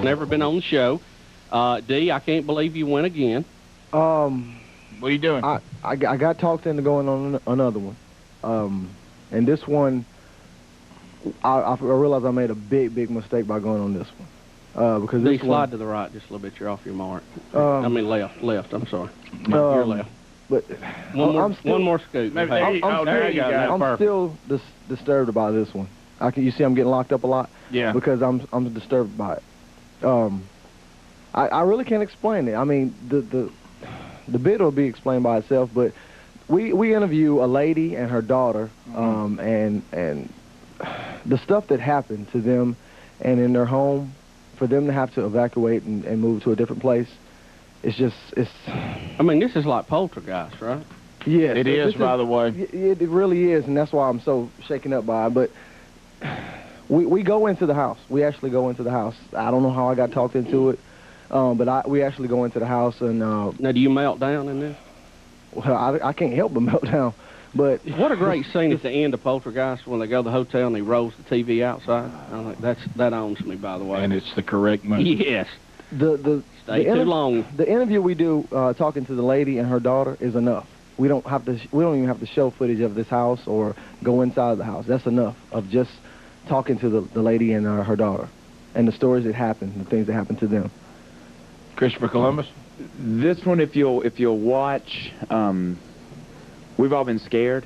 Never been on the show. D, I can't believe you went again. What are you doing? I got talked into going on another one. And this one, I realized I made a big mistake by going on this one. Because this slide one, to the right just a little bit. You're off your mark. I mean left. I'm sorry. You're left. But one more scoop. I'm still disturbed about this one. You see I'm getting locked up a lot? Yeah. Because I'm disturbed by it. I really can't explain it. I mean, the bit will be explained by itself, but we interview a lady and her daughter, and the stuff that happened to them and in their home, for them to have to evacuate and move to a different place, it's I mean, this is like poltergeist, right? Yes. It is, by the way. It really is, and that's why I'm so shaken up by it. But we go into the house. We actually go into the house. I don't know how I got talked into it, but we actually go into the house. And now, do you melt down in this? Well, I can't help but melt down. But what a great scene at the end of Poltergeist when they go to the hotel and he rolls the TV outside. I think that owns me, by the way. And it's the correct movie. Yes. Stay too long. The interview we do talking to the lady and her daughter is enough. We don't even have to show footage of this house or go inside the house. That's enough of just talking to the lady and her daughter and the stories that happened, the things that happened to them. Christopher Columbus? This one, if you'll watch, we've all been scared,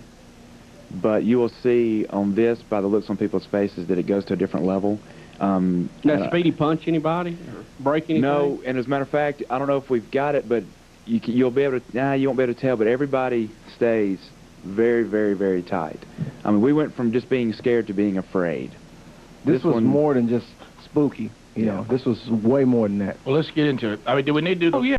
but you will see on this, by the looks on people's faces, that it goes to a different level. Does Speedy punch anybody or break anything? No, and as a matter of fact, I don't know if we've got it, but you'll be able to, you won't be able to tell, but everybody stays very tight. I mean, we went from just being scared to being afraid. This was more than just spooky, you know. This was way more than that. Well, let's get into it. I mean, do we need to do the... Oh, yeah.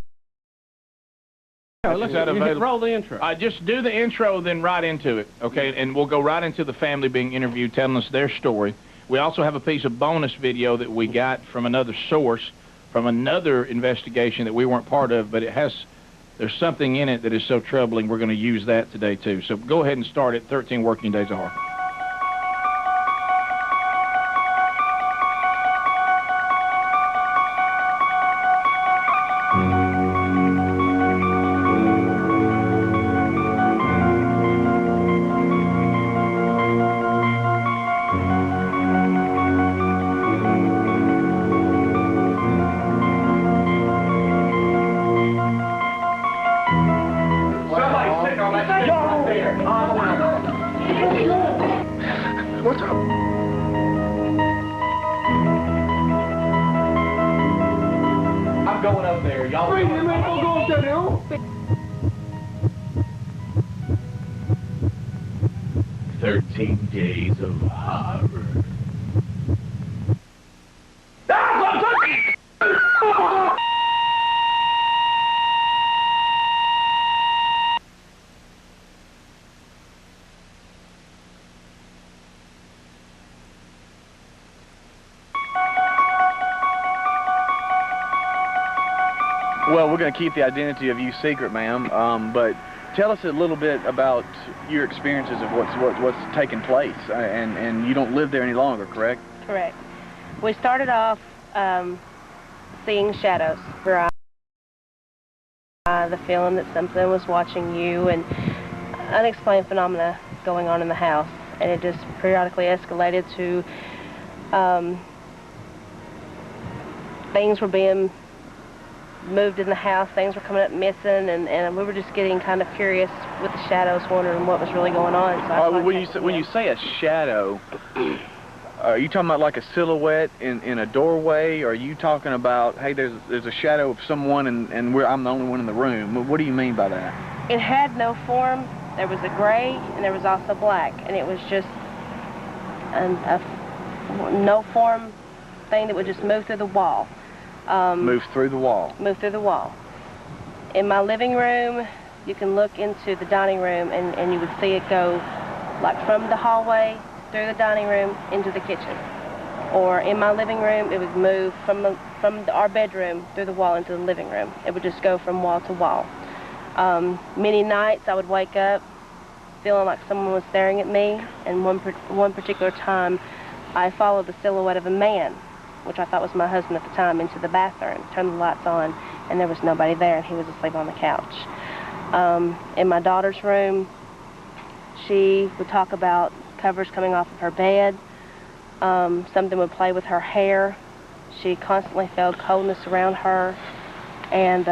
Is that available? Roll the intro. Just do the intro, then right into it, okay? And we'll go right into the family being interviewed, telling us their story. We also have a piece of bonus video that we got from another source, from another investigation that we weren't part of, but there's something in it that is so troubling, we're going to use that today, too. So go ahead and start it, 13 Working Days of Horror. What's up? I'm going up there. Y'all Wait, go up there now. 13 Days of Horror. Well, we're going to keep the identity of you secret, ma'am, but tell us a little bit about your experiences of what's taking place, and you don't live there any longer, correct? Correct. We started off seeing shadows. The feeling that something was watching you, and unexplained phenomena going on in the house, and it just periodically escalated to things were being moved in the house, things were coming up missing, and we were just getting kind of curious with the shadows, wondering what was really going on. So when you say a shadow, are you talking about like a silhouette in a doorway? Or are you talking about, hey, there's a shadow of someone and I'm the only one in the room? What do you mean by that? It had no form. There was a gray and there was also black, and it was just a no form thing that would just move through the wall. Move through the wall. Move through the wall. In my living room, you can look into the dining room and you would see it go like from the hallway through the dining room into the kitchen. Or in my living room, it would move from our bedroom through the wall into the living room. It would just go from wall to wall. Many nights I would wake up feeling like someone was staring at me, and one particular time, I followed the silhouette of a man, which I thought was my husband at the time, into the bathroom, turned the lights on, and there was nobody there, and he was asleep on the couch. In my daughter's room, she would talk about covers coming off of her bed. Something would play with her hair. She constantly felt coldness around her, and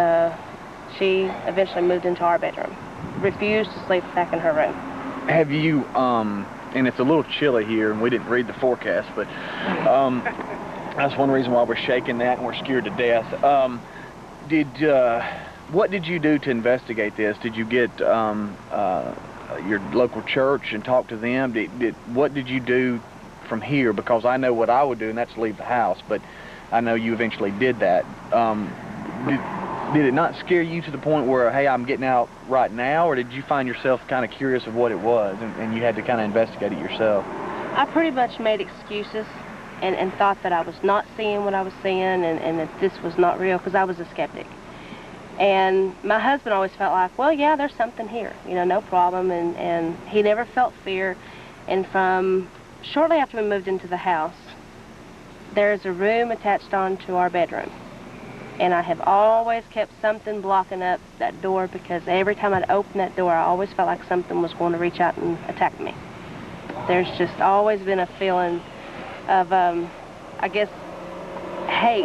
she eventually moved into our bedroom. Refused to sleep back in her room. Have you, and it's a little chilly here, and we didn't read the forecast, but that's one reason why we're shaking that and we're scared to death. What did you do to investigate this? Did you get your local church and talk to them? What did you do from here? Because I know what I would do, and that's leave the house, but I know you eventually did that. Did it not scare you to the point where, hey, I'm getting out right now, or did you find yourself kind of curious of what it was, and you had to kind of investigate it yourself? I pretty much made excuses and thought that I was not seeing what I was seeing, and that this was not real, because I was a skeptic. And my husband always felt like, well, yeah, there's something here, you know, no problem, and he never felt fear. And from shortly after we moved into the house, there's a room attached on to our bedroom. And I have always kept something blocking up that door, because every time I'd open that door, I always felt like something was going to reach out and attack me. There's just always been a feeling of, I guess, hate.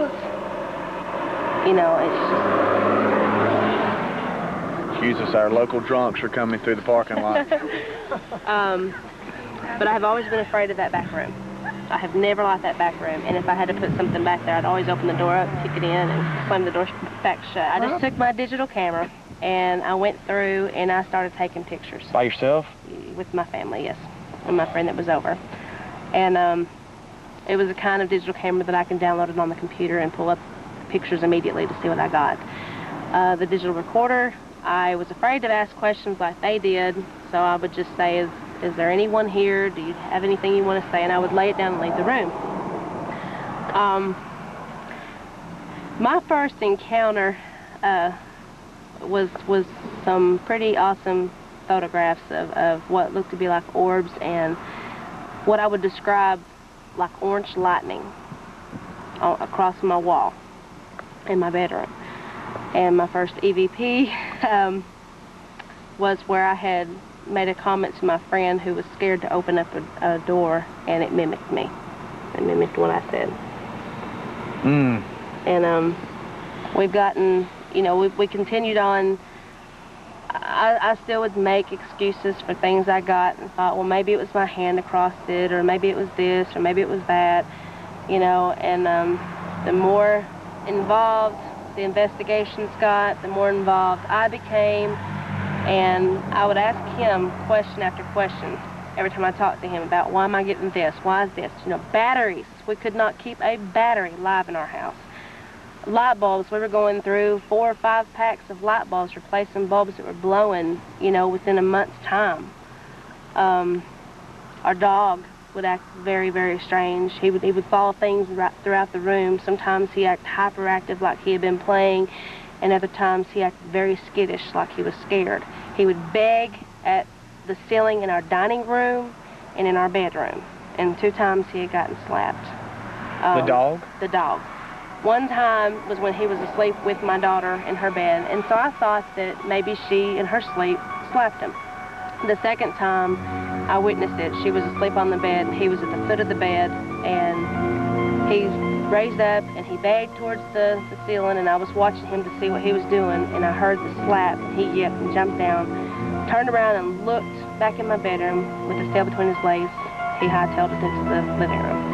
You know, it's just... Jesus, our local drunks are coming through the parking lot. But I have always been afraid of that back room. I have never liked that back room, and if I had to put something back there, I'd always open the door up, kick it in, and slam the door back shut. I just took my digital camera, and I went through, and I started taking pictures. By yourself? With my family, yes, and my friend that was over. And it was a kind of digital camera that I can download it on the computer and pull up pictures immediately to see what I got. The digital recorder, I was afraid to ask questions like they did, so I would just say, is there anyone here? Do you have anything you want to say? And I would lay it down and leave the room. My first encounter was some pretty awesome photographs of what looked to be like orbs and what I would describe like orange lightning across my wall in my bedroom. And my first EVP was where I had made a comment to my friend who was scared to open up a door, and it mimicked me. It mimicked what I said. And we've gotten, you know, we continued on. I still would make excuses for things I got and thought, well, maybe it was my hand across it, or maybe it was this, or maybe it was that, you know. And the more involved the investigations got, the more involved I became. And I would ask him question after question every time I talked to him about, why am I getting this? Why is this? You know, batteries. We could not keep a battery live in our house. Light bulbs. We were going through 4 or 5 packs of light bulbs, replacing bulbs that were blowing, you know, within a month's time. Our dog would act very, very strange. He would follow things right throughout the room. Sometimes he acted hyperactive, like he had been playing, and other times he acted very skittish, like he was scared. He would beg at the ceiling in our dining room and in our bedroom. And 2 times he had gotten slapped. The dog? The dog. One time was when he was asleep with my daughter in her bed, and so I thought that maybe she, in her sleep, slapped him. The second time, I witnessed it. She was asleep on the bed, and he was at the foot of the bed, and he raised up, and he begged towards the ceiling, and I was watching him to see what he was doing, and I heard the slap, and he yipped and jumped down, turned around and looked back in my bedroom with his tail between his legs. He hightailed it into the living room.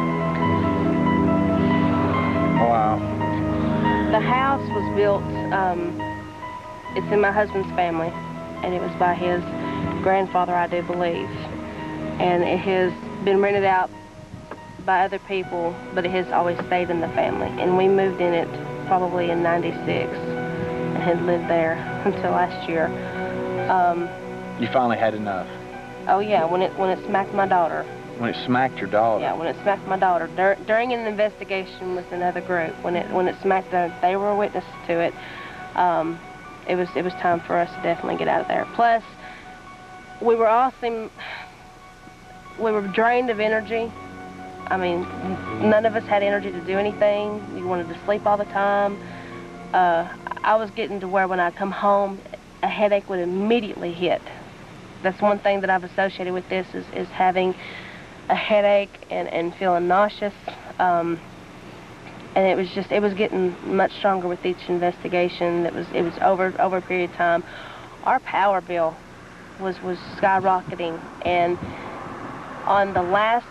Wow. The house was built, it's in my husband's family, and it was by his grandfather, I do believe. And it has been rented out by other people, but it has always stayed in the family. And we moved in it probably in '96 and had lived there until last year. You finally had enough? Oh yeah, when it smacked my daughter. When it smacked your daughter? Yeah, when it smacked my daughter. During an investigation with another group, when it smacked her, they were a witness to it. It was time for us to definitely get out of there. Plus, we were drained of energy. I mean, none of us had energy to do anything. We wanted to sleep all the time. I was getting to where when I come home, a headache would immediately hit. That's one thing that I've associated with this is having a headache and feeling nauseous. And it was getting much stronger with each investigation. It was over a period of time. Our power bill was skyrocketing, and on the last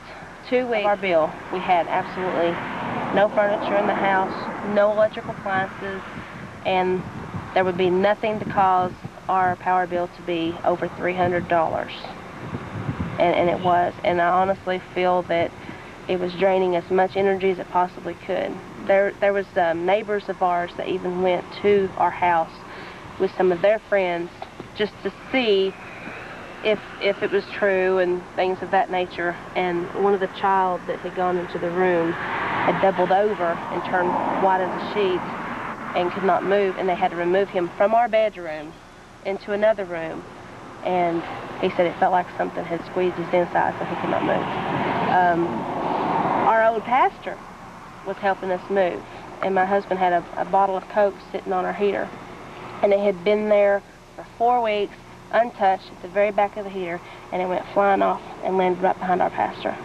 2 weeks of our bill, we had absolutely no furniture in the house, no electrical appliances, and there would be nothing to cause our power bill to be over $300. And it was. And I honestly feel that it was draining as much energy as it possibly could. There was neighbors of ours that even went to our house with some of their friends just to see if it was true and things of that nature. And one of the child that had gone into the room had doubled over and turned white as a sheet and could not move, and they had to remove him from our bedroom into another room. And he said it felt like something had squeezed his inside so he could not move. Our old pastor was helping us move, and my husband had a bottle of Coke sitting on our heater, and it had been there for 4 weeks, untouched, at the very back of the heater, and it went flying off and landed right behind our pastor.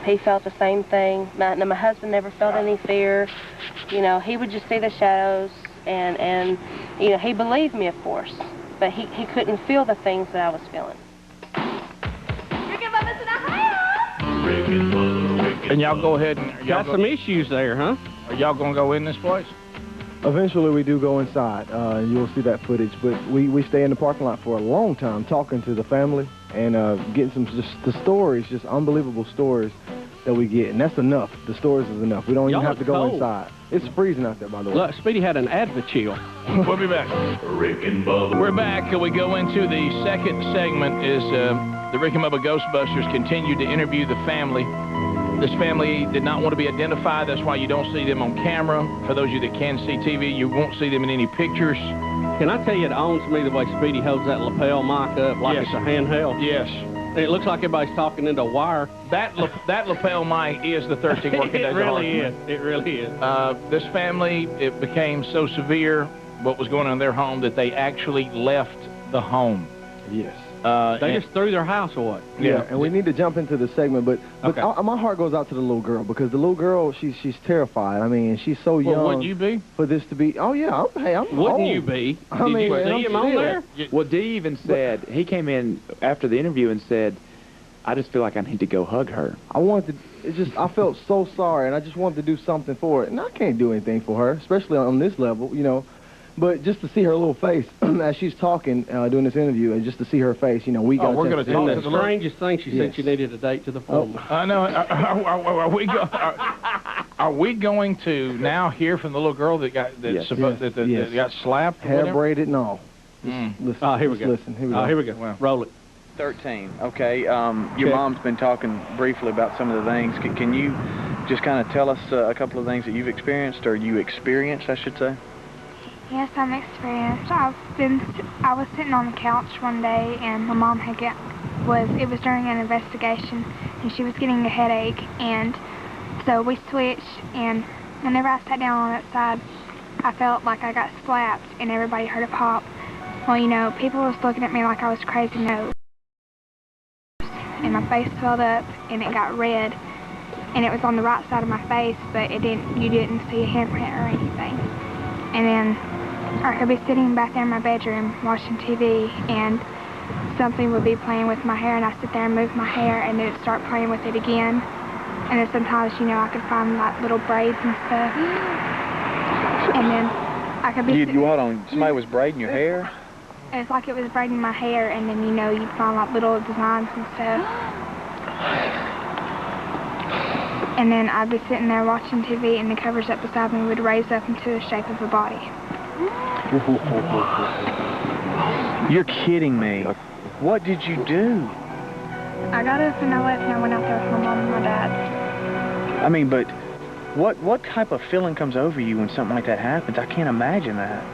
He felt the same thing. My husband never felt any fear. You know, he would just see the shadows, and you know, he believed me, of course, but he couldn't feel the things that I was feeling. And y'all go ahead and... Got some issues there, huh? Are y'all going to go in this place? Eventually, we do go inside. You'll see that footage, but we stay in the parking lot for a long time talking to the family and getting some the stories, just unbelievable stories that we get, and that's enough. The stories is enough. We don't even have to go inside. It's freezing out there, by the way. Look, Speedy had an adva chill. We'll be back. Rick and Bubba. We're back, and we go into the second segment. Is the Rick and Bubba Ghostbusters continue to interview the family. This family did not want to be identified. That's why you don't see them on camera. For those of you that can see TV, you won't see them in any pictures. Can I tell you, it owns me the way Speedy holds that lapel mic up like it's a handheld? Yes. It looks like everybody's talking into a wire. That lapel mic is the 13 working days. It really is. It really is. This family, it became so severe what was going on in their home that they actually left the home. Yes. They just threw their house away. Yeah, and we need to jump into the segment, but okay. My heart goes out to the little girl, because the little girl, she's terrified. I mean, she's so young. Well, wouldn't you be? For this to be, oh yeah, I'm Wouldn't old. you be? I mean, Did you see him on there? Well, Dee even said, he came in after the interview and said, I just feel like I need to go hug her. I felt so sorry, and I just wanted to do something for it. And I can't do anything for her, especially on this level, you know. But just to see her little face as she's talking, doing this interview, and just to see her face, you know, we're going to talk to the strangest thing, she said she needed a date to the foreman. I know. Are we going to now hear from the little girl that got that got slapped? Hair braided and all. Listen, here we go. Listen, here we go. Here we go. Wow. Roll it. 13. Okay. Your mom's been talking briefly about some of the things. Can you just kind of tell us a couple of things that you've experienced, or you experienced, I should say? Yes, I'm experienced. I was sitting on the couch one day, and my mom it was during an investigation, and she was getting a headache, and so we switched, and whenever I sat down on that side, I felt like I got slapped, and everybody heard a pop. Well, you know, people was looking at me like I was crazy nose, and my face swelled up, and it got red, and it was on the right side of my face, but you didn't see a handprint or anything. And then I could be sitting back there in my bedroom watching TV, and something would be playing with my hair, and I sit there and move my hair, and then it'd start playing with it again. And then sometimes, you know, I could find like little braids and stuff. And then I could be hold on, somebody was braiding your hair? It's like it was braiding my hair, and then, you know, you'd find like little designs and stuff. And then I'd be sitting there watching TV, and the covers up beside me would raise up into the shape of a body. You're kidding me. What did you do? I got up and I left, and I went out there with my mom and my dad. I mean, but what type of feeling comes over you when something like that happens? I can't imagine that.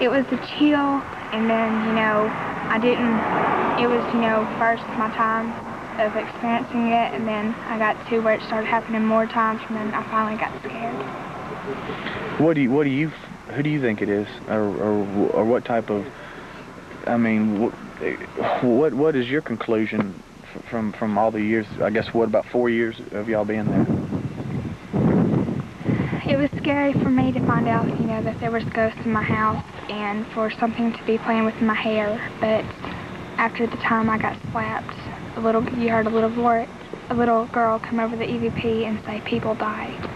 It was a chill, and then, you know, it was, you know, first my time of experiencing it, and then I got to where it started happening more times, and then I finally got scared. Who do you think it is, or what type of? I mean, what is your conclusion from all the years? I guess what, about 4 years of y'all being there? It was scary for me to find out, you know, that there was ghosts in my house and for something to be playing with my hair. But after the time I got slapped, you heard a little girl come over the EVP and say, "People died."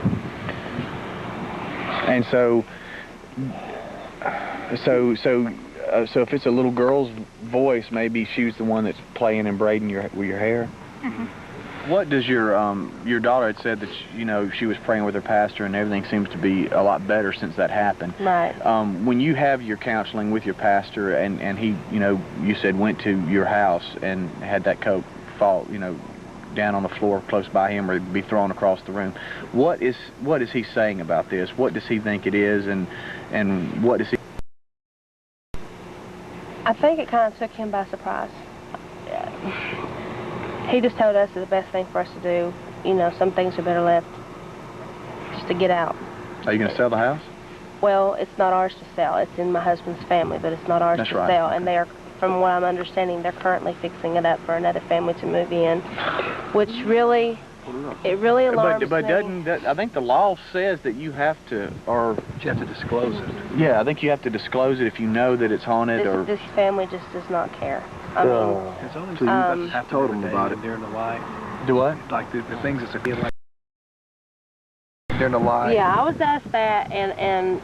And so if it's a little girl's voice, maybe she was the one that's playing and braiding with your hair. Mm-hmm. What does your daughter had said that she was praying with her pastor and everything seems to be a lot better since that happened. Right. When you have your counseling with your pastor and he you said went to your house and had that coat fall down on the floor close by him or be thrown across the room, what is he saying about this? What does he think it is, and what does he? I think it kind of took him by surprise. He just told us it's the best thing for us to do. Some things are better left just to get out. Are you going to sell the house? Well, it's not ours to sell. It's in my husband's family, but it's not ours to sell. And they are, from what I'm understanding, they're currently fixing it up for another family to move in, which really, it really alarms me. But I think the law says that you have to, or you have to disclose it. Yeah, I think you have to disclose it if you know that it's haunted. This family just does not care. I told them about it. They're in the light. Do what? Like the things that's like they're in the light. Yeah, I was asked that, and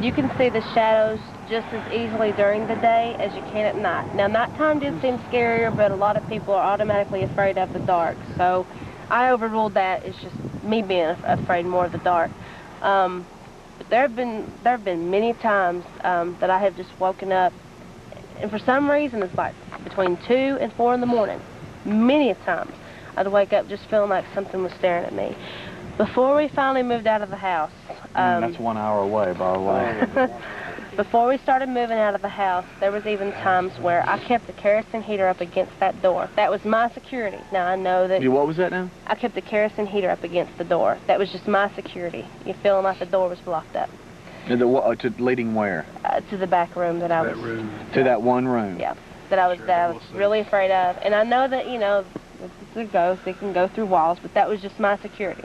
you can see the shadows just as easily during the day as you can at night. Now, nighttime did seem scarier, but a lot of people are automatically afraid of the dark. So I overruled that. It's just me being afraid more of the dark. But there have been many times that I have just woken up, and for some reason it's like between 2 and 4 in the morning. Many times I'd wake up just feeling like something was staring at me. Before we finally moved out of the house. That's 1 hour away, by the way. Before we started moving out of the house, there was even times where I kept the kerosene heater up against that door. That was my security. Now I know that... What was that now? I kept the kerosene heater up against the door. That was just my security. You're feeling like the door was blocked up. Leading where? To the back room that I was... To that one room? Yeah. That I was really afraid of. And I know that, it's a ghost. It can go through walls, but that was just my security.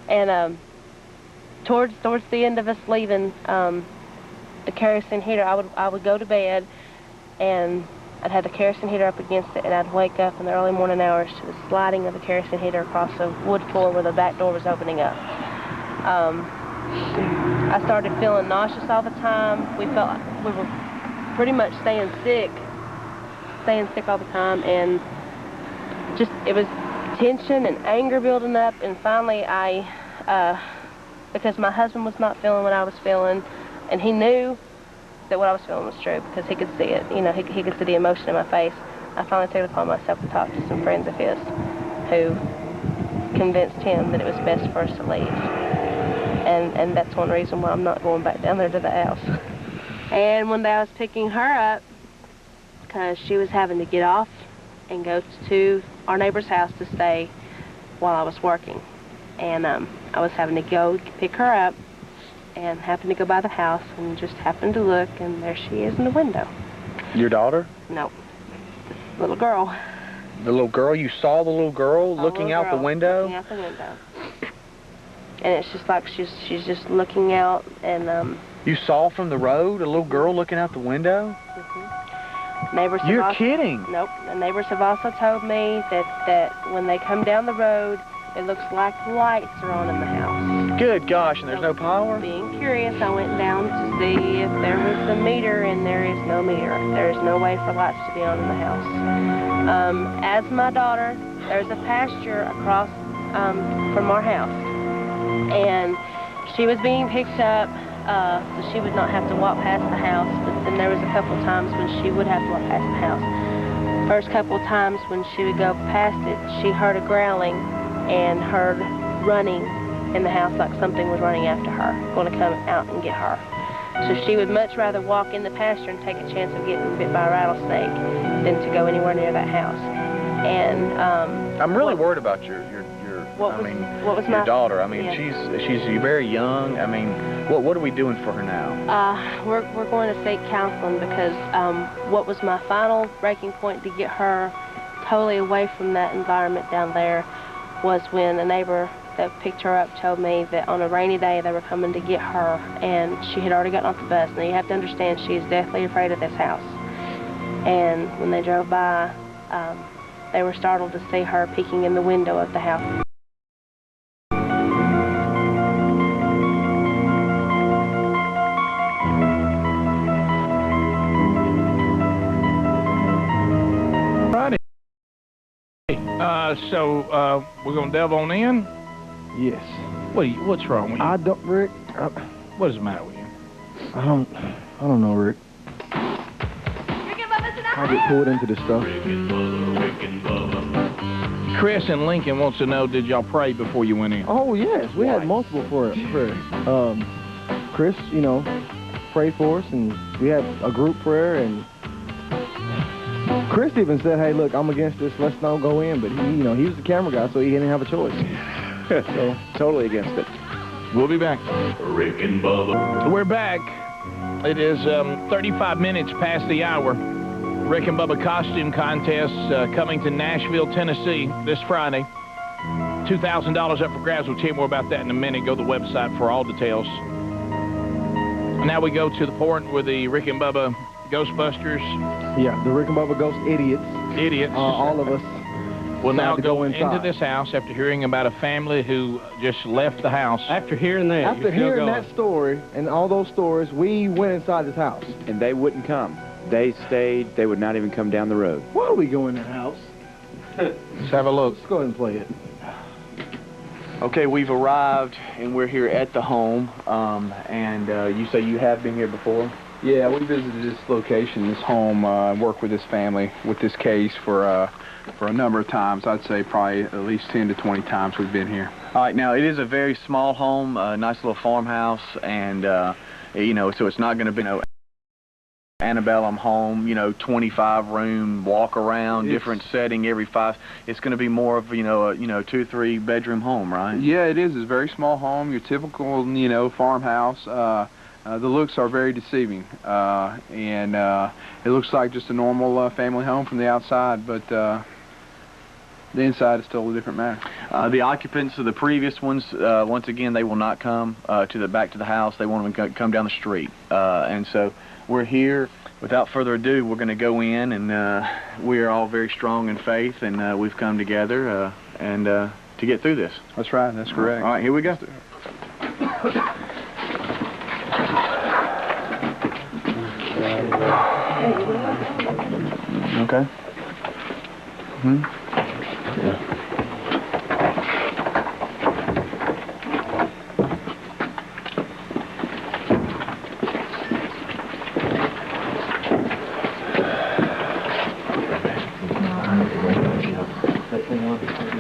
And towards the end of us leaving the kerosene heater, I would go to bed, and I'd have the kerosene heater up against it, and I'd wake up in the early morning hours to the sliding of the kerosene heater across the wood floor where the back door was opening up. I started feeling nauseous all the time. We felt like we were pretty much staying sick all the time, and just it was tension and anger building up. And finally because my husband was not feeling what I was feeling, and he knew that what I was feeling was true because he could see it. He could see the emotion in my face. I finally took it upon myself to talk to some friends of his who convinced him that it was best for us to leave. And that's one reason why I'm not going back down there to the house. And one day I was picking her up because she was having to get off and go to our neighbor's house to stay while I was working. And I was having to go pick her up and happened to go by the house and just happened to look, and there she is in the window. Your daughter? No. Little girl. The little girl? You saw the little girl looking out the window? Looking out the window. And it's just like she's just looking out, and You saw from the road a little girl looking out the window? Mm-hmm. Neighbors. You're kidding? Nope. The neighbors have also told me that when they come down the road, it looks like lights are on in the house. Good gosh, and there's no power? Being curious, I went down to see if there was a meter, and there is no meter. There is no way for lights to be on in the house. As my daughter, there's a pasture across from our house, and she was being picked up so she would not have to walk past the house, but then there was a couple times when she would have to walk past the house. First couple times when she would go past it, she heard a growling and heard running in the house like something was running after her, going to come out and get her. So she would much rather walk in the pasture and take a chance of getting bit by a rattlesnake than to go anywhere near that house. And I'm really worried about your daughter. I mean, yeah. she's very young. I mean, what are we doing for her now? We're going to seek counseling because what was my final breaking point to get her totally away from that environment down there was when a neighbor that picked her up told me that on a rainy day they were coming to get her, and she had already gotten off the bus. Now you have to understand she is deathly afraid of this house. And when they drove by, they were startled to see her peeking in the window of the house. So we're gonna delve on in. Yes. What's wrong with you? I don't, Rick. What is the matter with you? I don't know, Rick. I get pulled into this stuff. Chris in Lincoln wants to know, did y'all pray before you went in? Oh yes, we had multiple prayers. Chris, you know, prayed for us, and we had a group prayer, and Chris even said, "Hey, look, I'm against this. Let's not go in." But he, you know, he was the camera guy, so he didn't have a choice. So totally against it. We'll be back. Rick and Bubba. We're back. It is 35 minutes past the hour. Rick and Bubba costume contest coming to Nashville, Tennessee this Friday. $2,000 up for grabs. We'll tell you more about that in a minute. Go to the website for all details. Now we go to the point where the Rick and Bubba Ghostbusters. Yeah, the Rick and Bubba Ghost idiots. All of us. We'll now go into this house after hearing about a family who just left the house. After hearing that, after hearing that story and all those stories, we went inside this house. And they wouldn't come. They stayed. They would not even come down the road. Why do we go in that house? Let's have a look. Let's go ahead and play it. Okay, we've arrived and we're here at the home. And you say you have been here before? Yeah, we visited this location, this home, worked with this family with this case for a number of times. I'd say probably at least 10 to 20 times we've been here. All right, now it is a very small home, a nice little farmhouse, and you know, so it's not going to be no antebellum home, you know, 25-room walk around, different setting every 5. It's going to be more of, you know, a 2-3 bedroom home, right? Yeah, it is. It's a very small home, your typical, you know, farmhouse. The looks are very deceiving, and it looks like just a normal family home from the outside, but the inside is still a different matter. The occupants of the previous ones, once again, they will not come back to the house. They want them to come down the street, and so we're here. Without further ado, we're going to go in, and we are all very strong in faith, and we've come together and to get through this. That's right. That's correct. All right, here we go. Okay.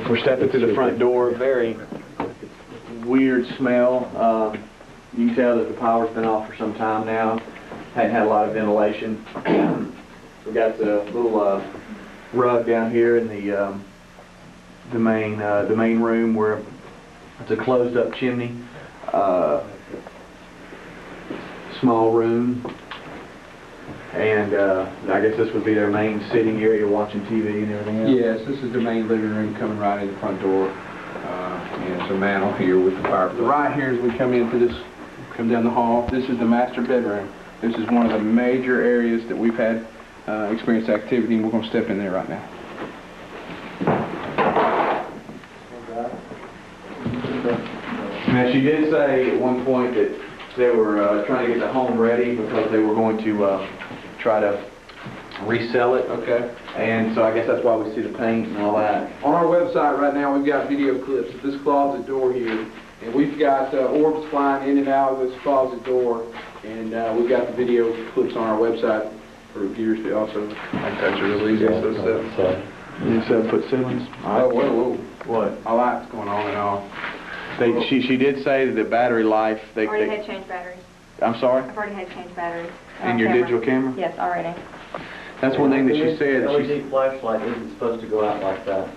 We're stepping through the front door. Very weird smell. You can tell that the power's been off for some time now. Hadn't had a lot of ventilation. We got the little rug down here in the main room where it's a closed-up chimney. Small room, and I guess this would be their main sitting area, watching TV and everything else. Yes, this is the main living room coming right in the front door. And it's a mantel here with the fireplace. Right here as we come down the hall, this is the master bedroom. This is one of the major areas that we've had experienced activity, and we're going to step in there right now. Now, she did say at one point that they were trying to get the home ready because they were going to try to resell it. Okay. And so I guess that's why we see the paint and all that. On our website right now, we've got video clips of this closet door here, and we've got orbs flying in and out of this closet door, and we've got the video clips on our website for viewers to also. I think that's really easy. You said put ceilings? Oh, whoa. What? A lot's going on and all. She did say that the battery life. Already had changed batteries. I'm sorry? I've already had to change batteries. In your digital camera? Yes, already. That's one thing that she said. That LED flashlight isn't supposed to go out like that.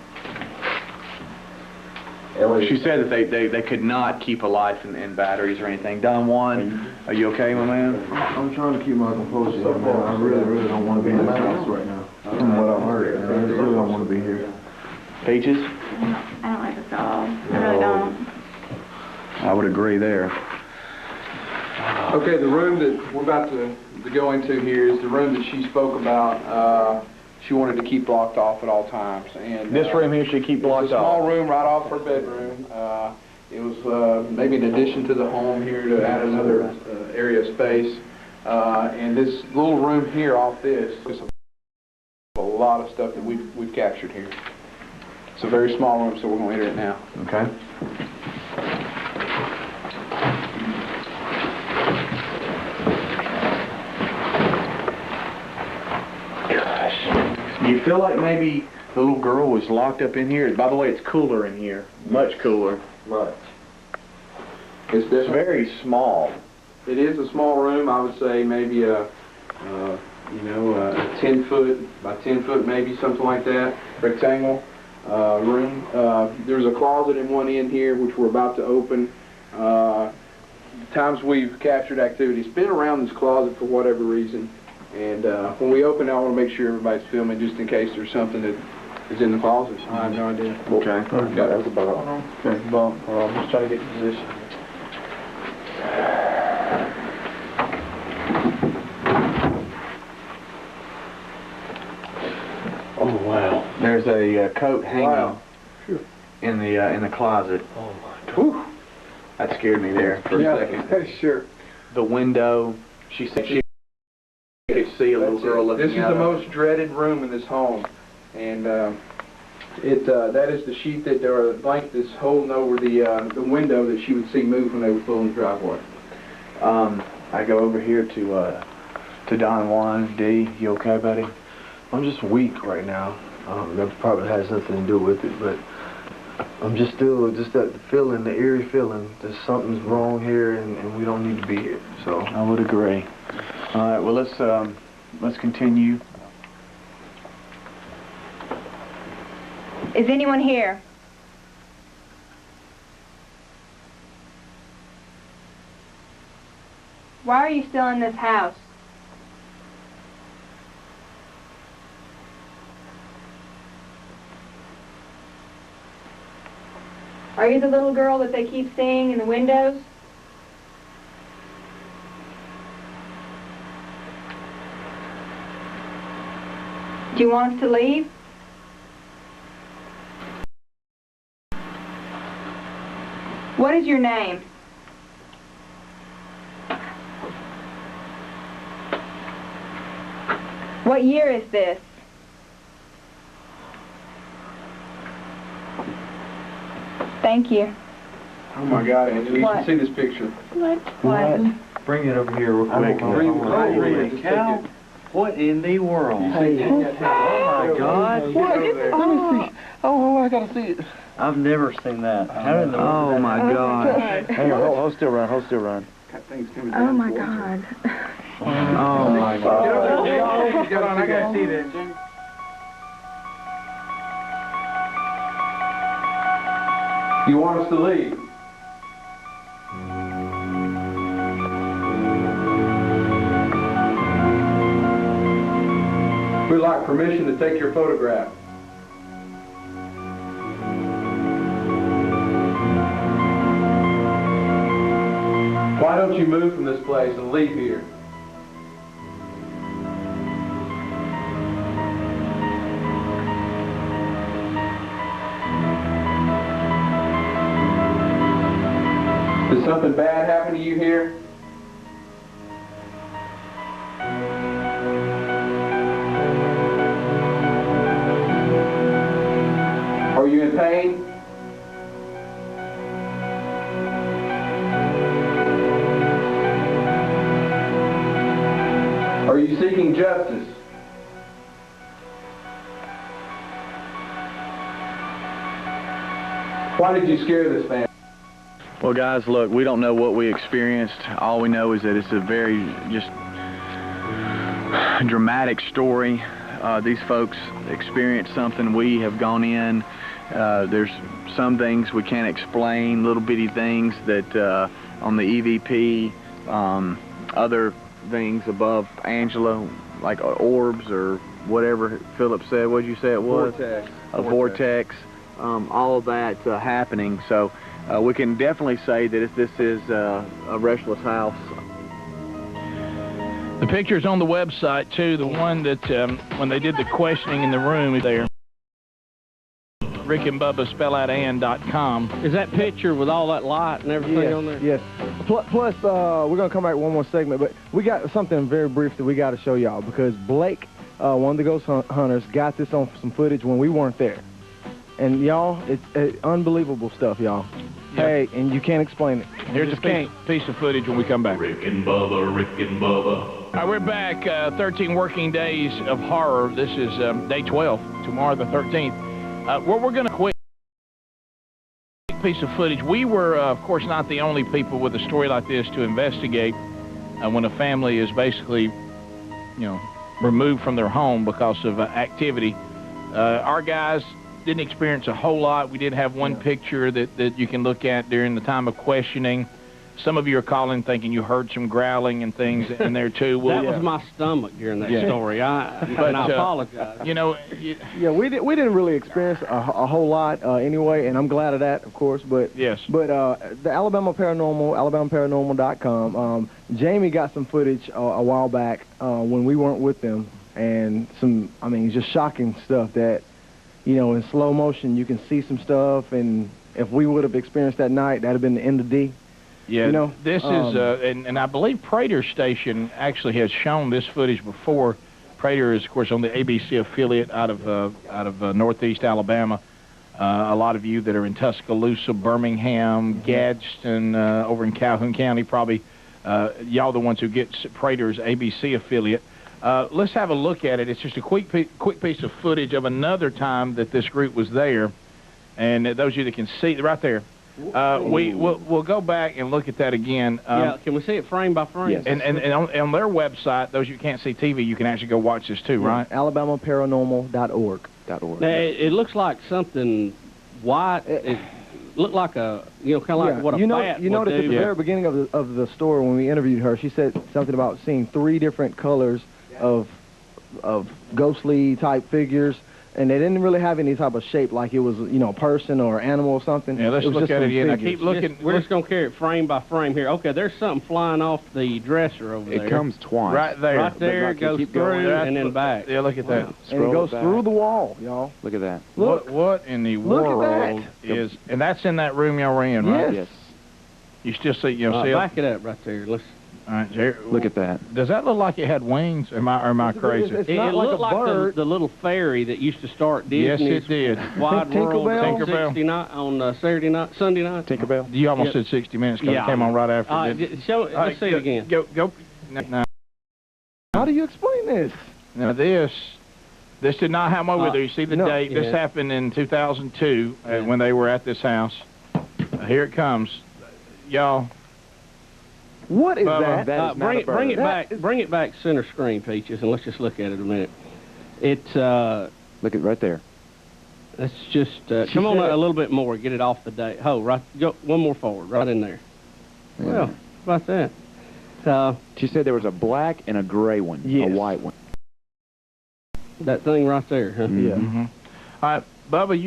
She said that they could not keep a life in batteries or anything. Don Juan, are you okay, my man? I'm trying to keep my composure, man. I really don't want to be in the house right now. From what I've heard, I really don't want to be here. Peaches? I don't like this at all. I really don't. I would agree there. Okay, the room that we're about to go into here is the room that she spoke about. She wanted to keep blocked off at all times. And This room here should keep blocked it's a small off. room right off her bedroom. It was maybe an addition to the home here to add another area of space. And this little room here off this is a lot of stuff that we've captured here. It's a very small room, so we're going to enter it now. Okay. Do you feel like maybe the little girl was locked up in here? By the way, it's cooler in here. Much cooler. Right. It's very small. It is a small room. I would say maybe a 10 foot by 10 foot, maybe something like that, rectangle room. There's a closet in one end here, which we're about to open. Times we've captured activity, it's been around this closet for whatever reason. And when we open, I want to make sure everybody's filming, just in case there's something that is in the closet. I have no idea. Okay. That's a bump. Okay, bump. I'm just trying to get in position. Oh wow! There's a coat hanging in the closet. Oh my God. Whew. That scared me there for a second. Sure. The window. She said she could see a little girl looking This is out the of- most dreaded room in this home, and that is the sheet that or the blanket that's holding over the window that she would see move when they would pull in the driveway. I go over here to Don Juan. D, you okay, buddy? I'm just weak right now. That probably has nothing to do with it, but I'm just still that feeling, the eerie feeling that something's wrong here and we don't need to be here. So I would agree. All right, well let's continue. Is anyone here? Why are you still in this house? Are you the little girl that they keep seeing in the windows? Do you want us to leave? What is your name? What year is this? Thank you. Oh my God, Angela, you What? can see this picture. What? Bring it over here real quick. Holy cow. What in the world? Hey, Oh my God. What? Let me see. Oh, I gotta see it. I've never seen that. How in the world? Oh my God! hang on, hold still, Run. Hold still, Run. Oh my God. Oh my God! Get on, I gotta see that, Jimmy. You want us to leave? We'd like permission to take your photograph. Why don't you move from this place and leave here? Did something bad happen to you here? Are you in pain? Are you seeking justice? Why did you scare this man? Well, guys, look, we don't know what we experienced. All we know is that it's a very just dramatic story. These folks experienced something. We have gone in. There's some things we can't explain, little bitty things that on the EVP, other things above Angela, like orbs or whatever Philip said. What did you say it was? Vortex. A vortex. All of that happening. So we can definitely say that this is a restless house. The picture's on the website, too, the one that when they did the questioning in the room is there. Rick and Bubba spelloutan.com. Is that picture with all that light and everything on there? Yes. Plus, we're going to come back one more segment, but we got something very brief that we got to show y'all because Blake, one of the ghost hunters, got this on some footage when we weren't there. And y'all, it's unbelievable stuff, y'all. Yep. Hey, and you can't explain it. Here's a piece of footage when we come back. Rick and Bubba, Rick and Bubba. All right, we're back. 13 working days of horror. This is day 12, tomorrow the 13th. We're going to quick piece of footage. We were, of course, not the only people with a story like this to investigate when a family is basically, removed from their home because of activity. Our guys didn't experience a whole lot. We did have one picture that you can look at during the time of questioning. Some of you are calling thinking you heard some growling and things in there too. Well, that was my stomach during that story. I apologize. We didn't really experience a whole lot anyway, and I'm glad of that, of course. But yes. But the Alabama Paranormal, AlabamaParanormal.com. Jamie got some footage a while back when we weren't with them, and some, just shocking stuff that, in slow motion you can see some stuff, and if we would have experienced that night, that'd have been the end of D. Yeah, this is, and I believe Prater Station actually has shown this footage before. Prater is, of course, on the ABC affiliate out of Northeast Alabama. A lot of you that are in Tuscaloosa, Birmingham, Gadsden, over in Calhoun County, probably y'all the ones who get Prater's ABC affiliate. Let's have a look at it. It's just a quick piece of footage of another time that this group was there, and those of you that can see right there. We'll go back and look at that again. Can we see it frame by frame? Yes. And on their website, those of you who can't see TV, you can actually go watch this too, right? AlabamaParanormal.org. Now, it looks like something white. It looked like a, kind of like what a bat You noticed would at the very beginning of the story when we interviewed her, she said something about seeing 3 different colors of ghostly type figures. And they didn't really have any type of shape like it was, a person or animal or something. Yeah, let's look at it again. I keep looking. We're just going to carry it frame by frame here. Okay, there's something flying off the dresser over there. It comes twice. Right there. Right there, it goes through and then back. Yeah, look at that. And it goes through the wall, y'all. Look at that. Look. What in the world is... And that's in that room y'all were in, right? Yes. You still see, see it? Back it up right there. Let's... All right, Jerry, look at that. Does that look like it had wings? Or am I crazy? It's not like looked a bird. Like the little fairy that used to start Disney's Yes, it did. Wide World Tinkerbell? on 60 night, on Saturday night, Sunday night. Tinkerbell? You almost said 60 minutes because it came on right after. Let's see it again. Go. Now, how do you explain this? Now this did not happen over there. You see the date. This happened in 2002 when they were at this house. Here it comes, y'all. What is that? That is bring it back center screen, Peaches, and let's just look at it a minute. It's look at right there. Let's just come on a little bit more. Get it off the date. Right. Go one more forward. Right in there. Yeah. Well, how about that? She said there was a black and a gray one, a white one. That thing right there. Huh? Yeah. Mm-hmm. All right, Bubba,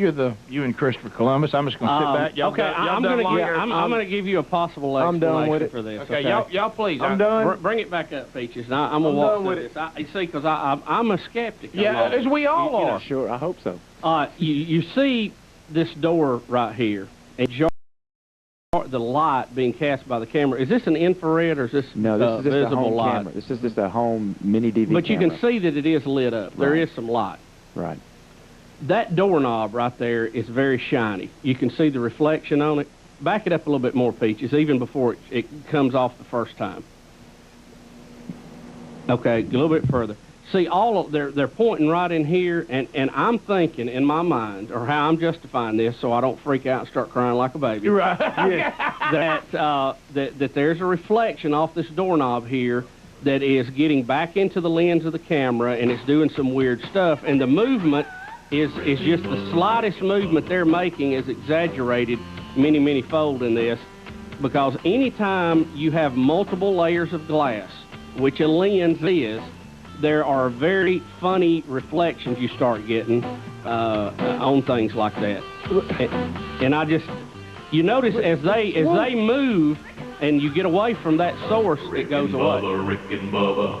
you and Christopher Columbus. I'm just going to sit back. Y'all I'm going to give you a possible explanation for this. Okay, y'all please. I'm done. Bring it back up, Peaches. I'm going to walk through this. You see, because I'm a skeptic. Yeah, as we all are. Sure, I hope so. You see this door right here, and the light being cast by the camera. Is this an infrared or is this no? This is just visible a home light? camera. This is just a home mini DV But camera. you can see that it is lit up. There is some light. Right. That doorknob right there is very shiny. You can see the reflection on it. Back it up a little bit more, Peaches, even before it comes off the first time. Okay, a little bit further. See, they're pointing right in here, and I'm thinking in my mind, or how I'm justifying this, so I don't freak out and start crying like a baby. Right. that there's a reflection off this doorknob here that is getting back into the lens of the camera, and it's doing some weird stuff, and the movement is just the slightest movement they're making is exaggerated many fold in this, because anytime you have multiple layers of glass, which a lens is, there are very funny reflections you start getting on things like that. And I just, you notice as they move and you get away from that source, it goes away. Bubba, Rick and Bubba.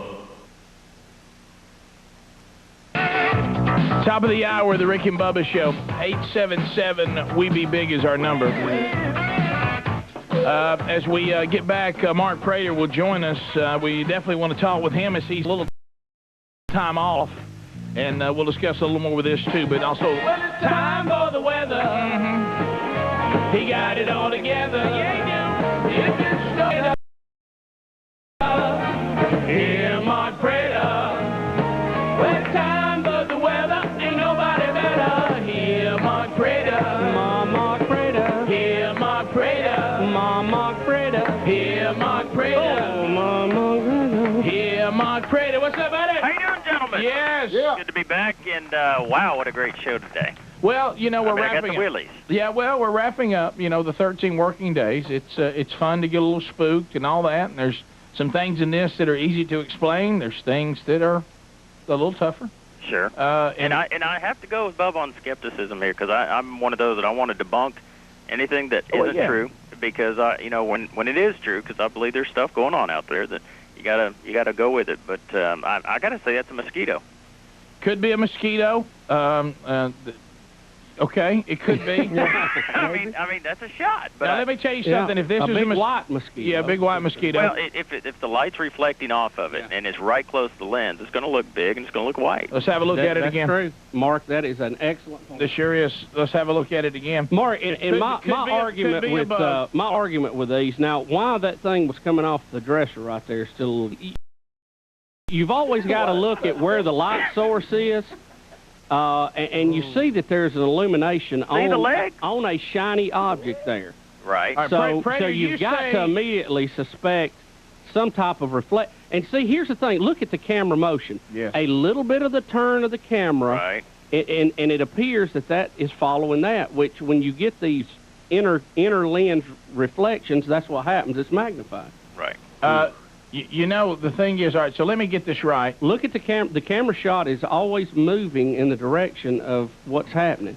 Top of the hour, the Rick and Bubba Show. 877-WE-BE-BIG is our number. As we get back, Mark Prater will join us. We definitely want to talk with him as he's a little time off, and we'll discuss a little more with this too, but also time for the weather. He got it all together. Yeah, he do. If it's snowing, hear Mark Prater. Well, time for the weather, ain't nobody better. Hear Mark Prater. Mark Prater. Hear Mark Prater. Mark Prater. Hear Mark Prater. Oh, Mark Prater. Hear Mark Prater. What's up, buddy? How you doing, gentlemen? Yes. Yeah. Good to be back, and wow, what a great show today. Well, you know, we're I got wrapping the willies. Yeah, well, we're wrapping up, you know, the 13 working days. It's fun to get a little spooked and all that, and there's some things in this that are easy to explain. There's things that are a little tougher. Sure. And I have to go with Bubba on skepticism here, because I'm one of those that I want to debunk anything that isn't true, because you know, when it is true, because I believe there's stuff going on out there that you gotta go with it. But I gotta say that's a mosquito. Could be a mosquito. Okay, it could be. I mean that's a shot. But now, let me tell you something. If this is big white mosquito. Yeah, big white mosquito. Well, if the light's reflecting off of it and it's right close to the lens, it's going to look big and it's going to look white. Let's have a look at it again. That's true. Mark, that is an excellent point. This sure is. Let's have a look at it again. Mark, and my argument with these, now, why that thing was coming off the dresser right there is still a little... You've always got to look at where the light source is. And you see that there's an illumination on a shiny object there. Right. So you've got to immediately suspect some type of reflect. And see, here's the thing. Look at the camera motion. Yes. A little bit of the turn of the camera. Right. And it appears that is following that, which when you get these inner lens reflections, that's what happens. It's magnified. Right. You know, the thing is, all right, so let me get this right. Look at the camera. The camera shot is always moving in the direction of what's happening.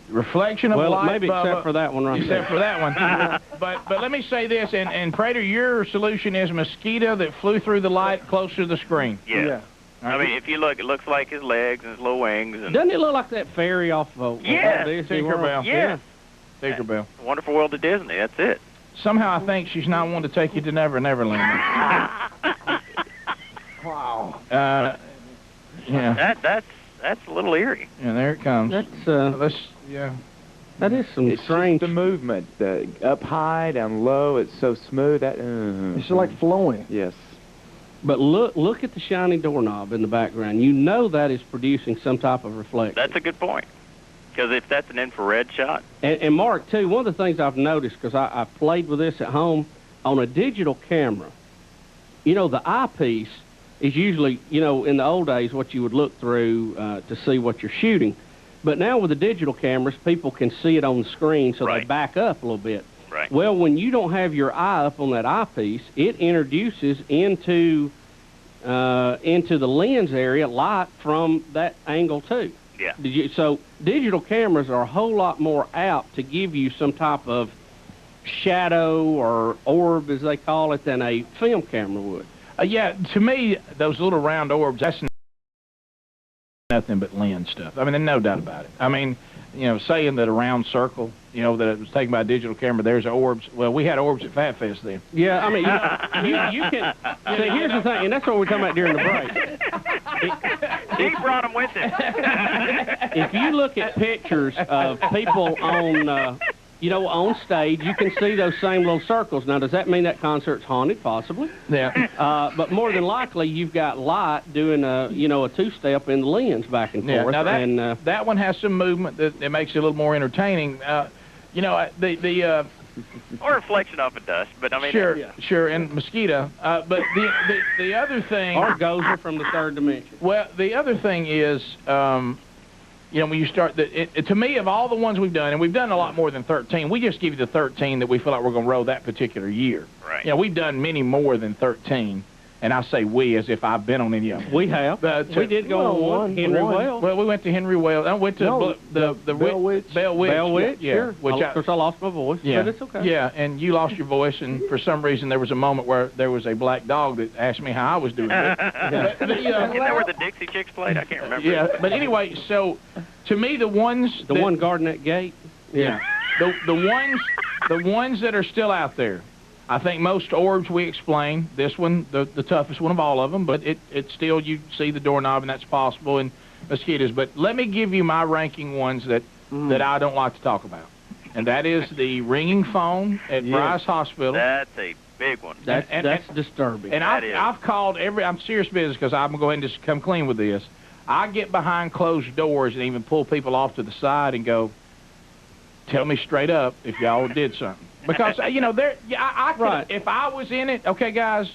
Reflection of light, well, maybe Bubba, except for that one right there. Except for that one. but let me say this, and Prater, your solution is mosquito that flew through the light closer to the screen. Yeah. I mean, if you look, it looks like his legs and his little wings. And doesn't it look like that fairy off of Tinkerbell? Yeah. Tinkerbell. Wonderful World of Disney, that's it. Somehow I think she's not wanting to take you to Never Neverland. Wow. Yeah. That's a little eerie. Yeah, there it comes. That is some strange. The movement, up high, down low. It's so smooth. It's like flowing. Yes. But look at the shiny doorknob in the background. You know that is producing some type of reflection. That's a good point. Because if that's an infrared shot. And Mark, too, one of the things I've noticed, because I've played with this at home, on a digital camera, you know, the eyepiece is usually, you know, in the old days, what you would look through to see what you're shooting. But now with the digital cameras, people can see it on the screen, so they back up a little bit. Right. Well, when you don't have your eye up on that eyepiece, it introduces into the lens area light from that angle, too. Yeah. So digital cameras are a whole lot more apt to give you some type of shadow or orb, as they call it, than a film camera would. Yeah, to me, those little round orbs, that's nothing but lens stuff. I mean, there's no doubt about it. I mean, you know, saying that a round circle, you know, that it was taken by a digital camera, there's orbs. Well, we had orbs at Fat Fest then. Yeah, I mean, you can... See, here's the thing, and that's what we're talking about during the break. He brought them with him. If you look at pictures of people on you know, on stage, you can see those same little circles. Now, does that mean that concert's haunted? Possibly. Yeah. But more than likely, you've got Light doing a, you know, a two-step in the lens back and forth. Now that, and, that one has some movement that makes it a little more entertaining. You know, or reflection off of dust, but I mean... Sure, and mosquito. But the other thing... Or Gozer from the third dimension. Well, the other thing is... you know, when you start, to me, of all the ones we've done, and we've done a lot more than 13, we just give you the 13 that we feel like we're going to roll that particular year. Right. You know, we've done many more than 13, and I say we as if I've been on any of them. We have. We did go on one, Henry Wells. Well, we went to Henry Wells. I went to the Bell Witch. Bell Witch. Bell Witch, yeah. sure. Which Of course, I lost my voice, but it's okay. Yeah, and you lost your voice, and for some reason there was a moment where there was a black dog that asked me how I was doing. Isn't that where the Dixie Chicks played? I can't remember. Yeah, but anyway, so to me the ones the one guarding that gate. Yeah. the ones that are still out there. I think most orbs we explain. This one, the toughest one of all of them, but it's still, you see the doorknob, and that's possible, and mosquitoes. But let me give you my ranking ones that I don't like to talk about, and that is the ringing phone at Bryce Hospital. That's a big one. That's disturbing. And I've called I'm serious business because I'm going to go ahead and just come clean with this. I get behind closed doors and even pull people off to the side and go, tell me straight up if y'all did something. Because, you know, I could, if I was in it, okay, guys,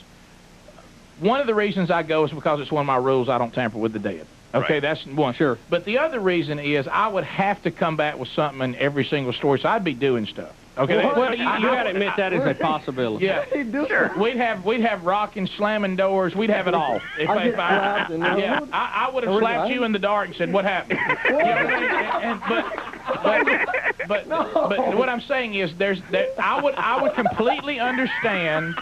one of the reasons I go is because it's one of my rules, I don't tamper with the dead. Okay, that's one. Sure. But the other reason is I would have to come back with something in every single story, so I'd be doing stuff. Okay, well, you got to admit that is a possibility. Yeah, sure. We'd have rocking, slamming doors. We'd have it all. I would have slapped you in the dark and said, "What happened?" You know what I mean? But what I'm saying is, I would completely understand.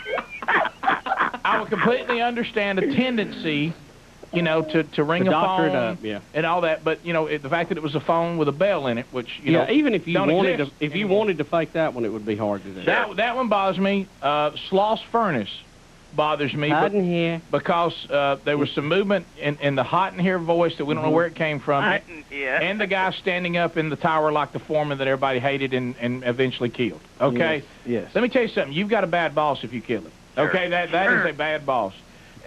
I would completely understand a tendency, you know, to ring a phone and all that. But you know, the fact that it was a phone with a bell in it, which you know, even if you wanted to fake that one, it would be hard to do. That one bothers me. Sloss Furnace bothers me. Hot in here. Because there was some movement in the hot in here voice that we don't know where it came from. And the guy standing up in the tower like the foreman that everybody hated and eventually killed. Okay? Yes. Let me tell you something. You've got a bad boss if you kill him. Okay? That is a bad boss.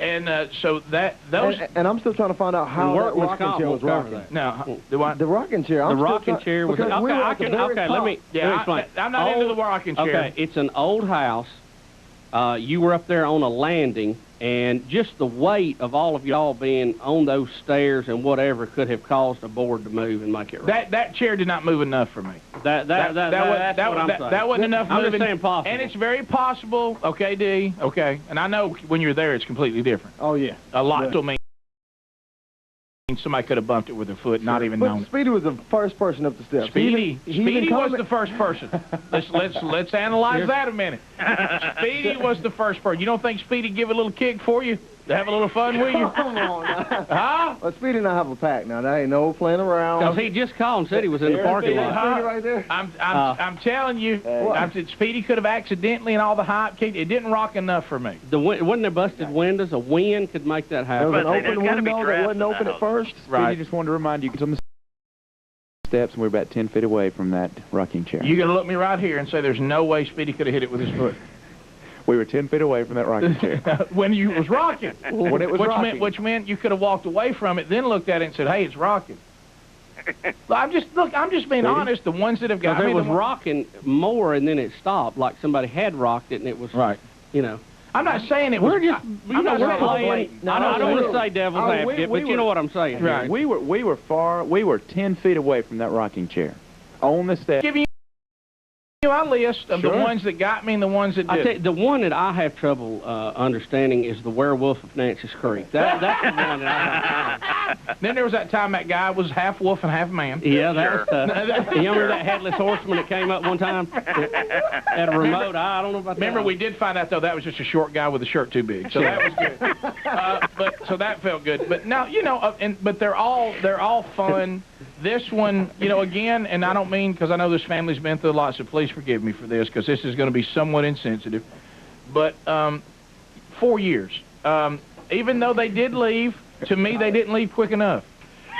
And so those... And I'm still trying to find out how that rocking chair was rocking. No, the rocking chair. The rocking chair was... Okay, let me explain. I'm not into the rocking chair. Okay, it's an old house. You were up there on a landing, and just the weight of all of y'all being on those stairs and whatever could have caused a board to move and make it right. That chair did not move enough for me. That's what I'm saying. That wasn't enough moving. I'm just saying possible. And it's very possible, okay, D, okay, and I know when you're there it's completely different. Oh, yeah. A lot to me. Somebody could have bumped it with their foot, not even known. Speedy was the first person up the steps. Speedy was the first person. Let's analyze that a minute. Speedy was the first person. You don't think Speedy give a little kick for you to have a little fun with you? Come on now. Huh? Well, Speedy and I have a pack now. There ain't no playing around. Because he just called and said he was in the parking lot. Speedy right there. I'm telling you, Speedy could have accidentally and all the hype kicked. It didn't rock enough for me. Wasn't there busted windows? A wind could make that happen. There was an open window that wasn't open at first. Speedy just wanted to remind you, it's on the steps, and we're about 10 feet away from that rocking chair. You're going to look me right here and say there's no way Speedy could have hit it with his foot. We were 10 feet away from that rocking chair. When you was rocking. When it was rocking. Which meant you could have walked away from it, then looked at it and said, hey, it's rocking. I'm just being honest. The ones that have got... it was rocking more and then it stopped, like somebody had rocked it and it was... Right. You know. I'm not saying it was... I'm not playing... I don't want to say devil's advocate, but you know what I'm saying. Right. We were 10 feet away from that rocking chair. On the steps. Giving you a list of the ones that got me and the ones that didn't. The one that I have trouble understanding is the werewolf of Nancy's Creek. That's the one that I have. Then there was that time that guy was half wolf and half man. Yeah, that was tough. You remember that headless horseman that came up one time at a remote? I don't know about that. Remember, we did find out, though, that was just a short guy with a shirt too big. So that was good. So that felt good. But now, you know, but they're all fun. This one, you know, again, and I don't mean, because I know this family's been through a lot, so please forgive me for this, because this is going to be somewhat insensitive. But 4 years. Even though they did leave, to me, they didn't leave quick enough.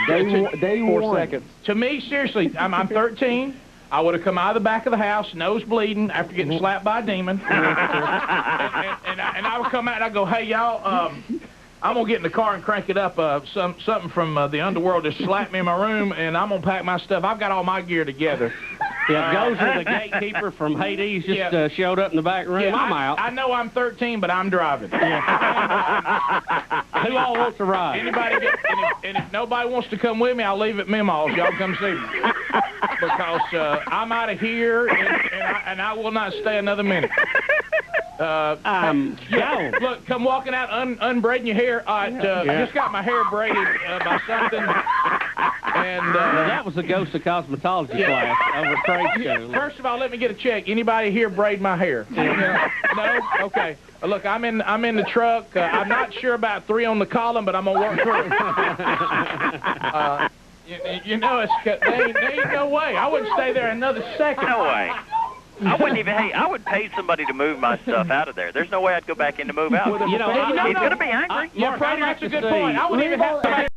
Day 4 seconds. To me, seriously, I'm 13. I would have come out of the back of the house, nose bleeding, after getting slapped by a demon. and I would come out and I'd go, hey, y'all, I'm going to get in the car and crank it up. Something from the underworld just slapped me in my room, and I'm going to pack my stuff. I've got all my gear together. Yeah, Gozer, the gatekeeper from Hades, just showed up in the back room. Yeah, I'm out. I know I'm 13, but I'm driving. Yeah. Who all wants to ride? Anybody and if nobody wants to come with me, I'll leave at Mimaw's. Y'all come see me. Because I'm out of here, and I will not stay another minute. Look, come walking out, unbraiding your hair. I just got my hair braided by something. And that was the ghost of cosmetology class over at trade show. First of all, let me get a check. Anybody here braid my hair? No? Okay. Look, I'm in the truck. I'm not sure about 3 on the column, but I'm gonna work through it. You know, there ain't no way. I wouldn't stay there another second. No way. I wouldn't even. Hey, I would pay somebody to move my stuff out of there. There's no way I'd go back in to move out. You know, he's gonna be angry. Yeah, Freddie, that's a good point. I wouldn't even have somebody.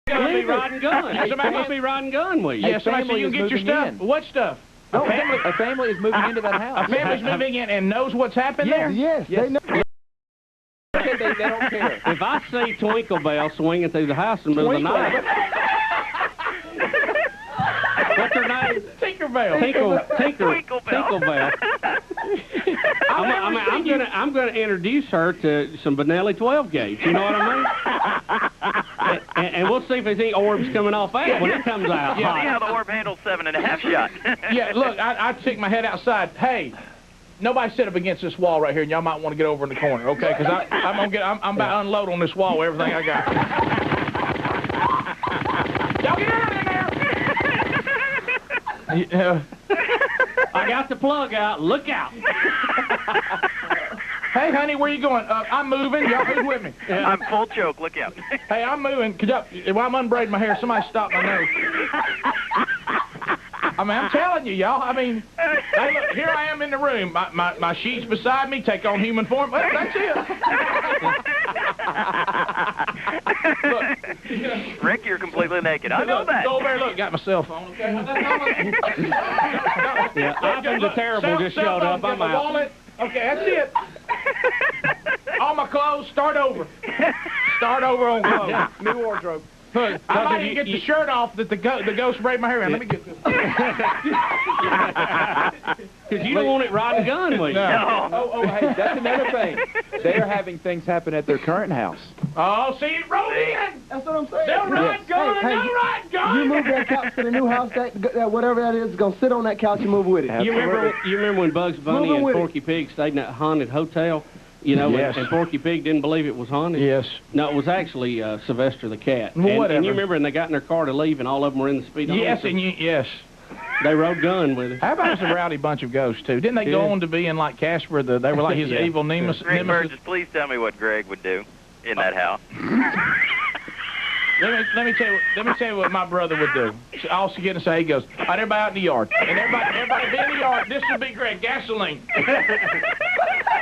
Gonna be riding gun. Somebody must be riding gun with you. Yeah, somebody so you can get your stuff. What stuff? No, a family is moving into that house. A family's moving in and knows what's happened there? Yes, they know. They don't care. If I see Twinkle Bell swinging through the house in the middle of the night. What's her name? Tinkerbell. Tinkerbell. I'm gonna introduce her to some Benelli 12 gauge. You know what I mean? and we'll see if there's any orbs coming off that when it comes out. Yeah, see how the orb handles 7.5 shot. Yeah, look, I stick my head outside. Hey, nobody sit up against this wall right here, and y'all might want to get over in the corner, okay? Because I'm about to unload on this wall everything I got. Y'all get out of there! I got the plug out. Look out! Hey, honey, where you going? I'm moving. Y'all who's with me? I'm full choke. Look out. Hey, I'm moving. While I'm unbraiding my hair, somebody stop my nose. I mean, I'm telling you, y'all. I mean, hey, look, here I am in the room. My sheets beside me take on human form. Well, that's it. Look, Rick, you're completely naked. I know that. Go over there, look, got my cell phone. Okay. Yeah, I think the terrible just showed up. I'm out. Wallet. Okay, that's it. All my clothes, start over. Start over on clothes. Yeah. New wardrobe. I might even get the shirt off that the ghost braid my hair in. Let me get this. Because you don't want it riding gun with you. No. Oh, hey, that's another thing. They are having things happen at their current house. Oh, see, it rolled in. That's what I'm saying. They'll ride gun, they'll ride gun. You move that couch to the new house, that whatever that is going to sit on that couch and move with it. You remember when Bugs Bunny and Porky Pig stayed in that haunted hotel? You know, yes. and Porky Pig didn't believe it was haunted? Yes. No, it was actually Sylvester the cat. Well, and you remember, and they got in their car to leave, and all of them were in the speedometer? Yes, yes. They rode gun with it. How about us a rowdy bunch of ghosts, too? Didn't they go on to be in, like, Casper? They were like his evil nemesis. Greg Burgess, please tell me what Greg would do in that house. Let me tell you what my brother would do. I'll get and say, he goes, all right, everybody out in the yard. And everybody be in the yard. This would be Greg. Gasoline.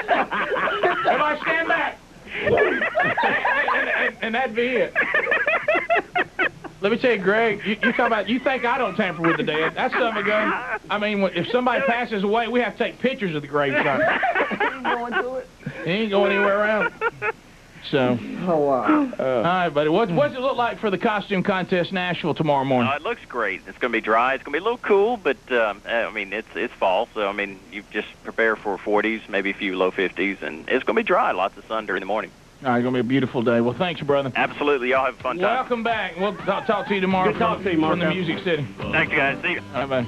Everybody stand back. And that'd be it. Let me tell you, Greg, you talk about, you think I don't tamper with the dead. That's something going. I mean, if somebody passes away, we have to take pictures of the gravesite. He ain't going anywhere around. So. Oh, wow. All right, buddy. What's it look like for the costume contest Nashville tomorrow morning? It looks great. It's going to be dry. It's going to be a little cool, but, I mean, it's fall, so, I mean, you just prepare for 40s, maybe a few low 50s, and it's going to be dry. Lots of sun during the morning. All right, it's going to be a beautiful day. Well, thanks, brother. Absolutely. Y'all have a fun time. Welcome back. We'll talk to you tomorrow. Good talk to you, Mark. From the Music City. Thanks, guys. See you. All right, bye.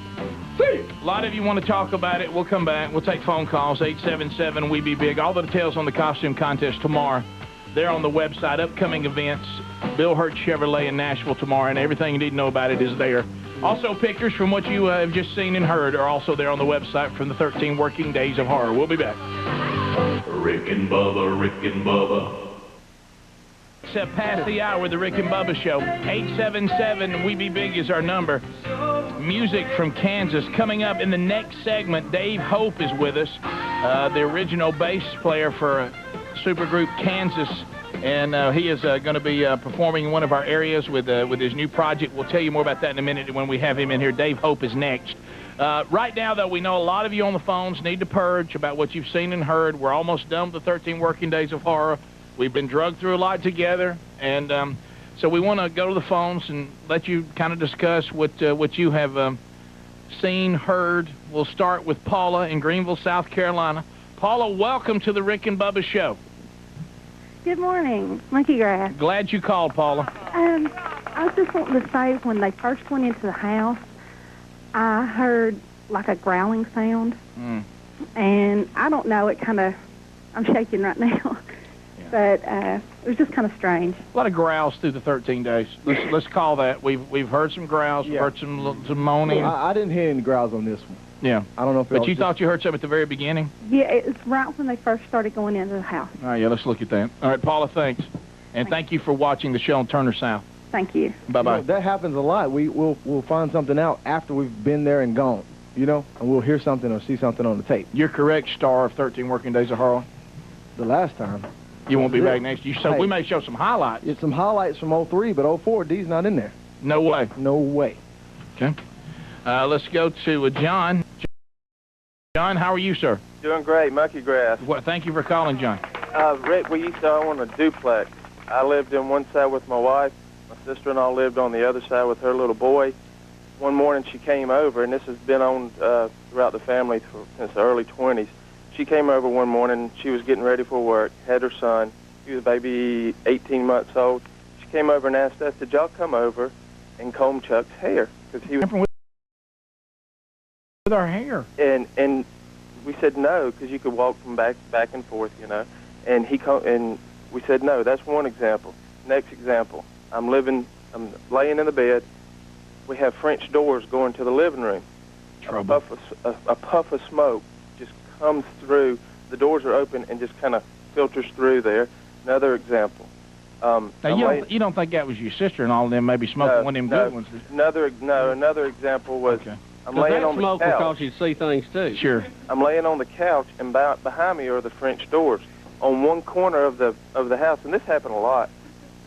A lot of you want to talk about it. We'll come back. We'll take phone calls, 877-WE-BE-BIG. All the details on the costume contest tomorrow. They're on the website, upcoming events, Bill Hurt Chevrolet in Nashville tomorrow, and everything you need to know about it is there. Also, pictures from what you have just seen and heard are also there on the website from the 13 working days of horror. We'll be back. Rick and Bubba, Rick and Bubba. It's past the hour of the Rick and Bubba Show. 877-WE-BE-BIG is our number. Music from Kansas. Coming up in the next segment, Dave Hope is with us, the original bass player for supergroup Kansas and he is going to be performing in one of our areas with his new project. We'll tell you more about that in a minute when we have him in here. Dave Hope is next. Right now, though, we know a lot of you on the phones need to purge about what you've seen and heard. We're almost done with the 13 working days of horror. We've been drugged through a lot together, and so we want to go to the phones and let you kind of discuss what you have seen, heard. We'll start with Paula in Greenville, South Carolina. Paula, welcome to the Rick and Bubba Show. Good morning, Monkey Grass. Glad you called, Paula. I was just wanting to say, when they first went into the house, I heard like a growling sound. And I don't know, I'm shaking right now. But it was just kind of strange. A lot of growls through the 13 days. Let's call that. We've heard some growls. We've heard some moaning. Well, I didn't hear any growls on this one. Yeah. I don't know if. But you thought you heard something at the very beginning? Yeah, it's right when they first started going into the house. All right, yeah, let's look at that. All right, Paula, thanks. And thank you for watching the show on Turner South. Thank you. Bye-bye. You know, that happens a lot. We'll find something out after we've been there and gone, you know, and we'll hear something or see something on the tape. You're correct, star of 13 Working Days of Horror. The last time. You won't be back next year. So we may show some highlights. It's some highlights from 03, but 04, D's not in there. No way. No way. Okay. Let's go to John. John, how are you, sir? Doing great, Monkey Grass. Well, thank you for calling, John. Rick, we used to own a duplex. I lived on one side with my wife. My sister-in-law lived on the other side with her little boy. One morning she came over, and this has been on throughout the family since the early 20s. She came over one morning. She was getting ready for work, had her son. He was maybe 18 months old. She came over and asked us, did y'all come over and comb Chuck's hair? Because he was with our hair. And we said no, because you could walk from back and forth, you know. And we said no. That's one example. Next example, I'm laying in the bed. We have French doors going to the living room. Trouble. A puff of smoke just comes through. The doors are open and just kind of filters through there. Another example. Now, you don't think that was your sister-in-law and them maybe smoking one of them good ones? Another example was I'm laying on the couch. That smoke will cause you to see things, too. Sure. I'm laying on the couch, and behind me are the French doors. On one corner of the house, and this happened a lot,